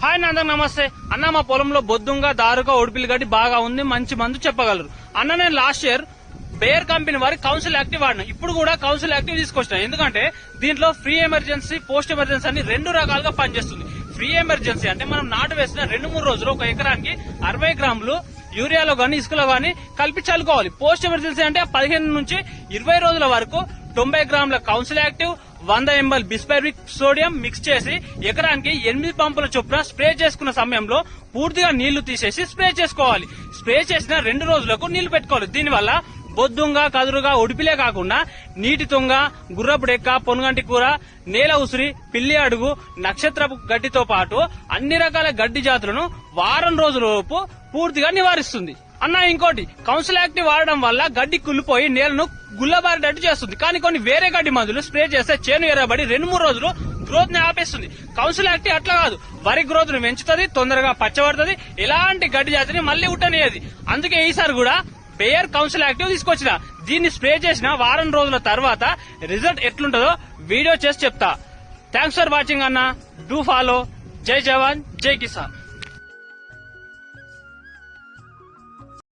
Hi అందరికి నమస్తే అన్న. మా పొలంలో బొద్దుంగా దారుగా ఒడిపిల్లి గడ్డి బాగా ఉంది, మంచి మందు చెప్పగలరు అన్న. నేను లాస్ట్ ఇయర్ బేర్ కంపెనీ వారి కౌన్సిల్ యాక్టివ్ వాడినా. ఇప్పుడు కూడా కౌన్సిల్ యాక్టివ్ తీసుకొచ్చిన. ఎందుకంటే దీంట్లో ఫ్రీ ఎమర్జెన్సీ, పోస్ట్ ఎమర్జెన్సీ అని రెండు రకాలుగా పనిచేస్తుంది. ఫ్రీ ఎమర్జెన్సీ అంటే మనం నాటు వేసిన 2-3 రోజులు ఒక ఎకరానికి 60 గ్రాములు యూరియాలో గానీ ఇసుకలో గానీ కలిపి చల్లుకోవాలి. పోస్ట్ ఎమర్జెన్సీ అంటే 15 నుంచి 20 రోజుల వరకు 90 గ్రాముల council active, 100 ml bispyribac sodium mix చేసి ఎకరానికి 8 పంపుల చొప్పున స్ప్రే చేసుకున్న సమయంలో పూర్తిగా నీళ్లు తీసేసి స్ప్రే చేసుకోవాలి. స్ప్రే చేసిన 2 రోజులకు నీళ్లు పెట్టుకోవాలి. దీనివల్ల బొద్దుంగా, కదురుగా, ఒడిపిలే కాకుండా నీటి తుంగ, గుర్రపు డెక్క, పొనుగంటి కూర, నేల ఉసిరి, పిల్లి అడుగు, నక్షత్రపు గడ్డితో పాటు అన్ని రకాల గడ్డి జాతులను వారం రోజులలోపు పూర్తిగా నివారిస్తుంది. అన్న ఇంకోటి, కౌన్సిల్ యాక్టివ్ వాడడం వల్ల గడ్డి కుళ్ళిపోయి నేలను గుల్లబారేటట్టు చేస్తుంది. కానీ కొన్ని వేరే గడ్డి మందులు స్ప్రే చేస్తే చేను ఎర్రబడి 2-3 రోజులు గ్రోత్ ని ఆపేస్తుంది. కౌన్సిల్ యాక్టివ్ అట్లా కాదు, వరి గ్రోత్ ని పెంచుతుంది, తొందరగా పచ్చబడుతుంది, ఎలాంటి గడ్డి జాతిని మళ్ళీ ఉట్టనియది. అందుకే ఈసారి కూడా బేయర్ కౌన్సిల్ యాక్టివ్ తీసుకొచ్చిన. దీన్ని స్ప్రే చేసిన వారం రోజుల తర్వాత రిజల్ట్ ఎట్లుంటుందో వీడియో చేసి చెప్తా. థ్యాంక్స్ ఫర్ వాచింగ్ అన్న. Do follow. జై జవాన్, జై కిసాన్.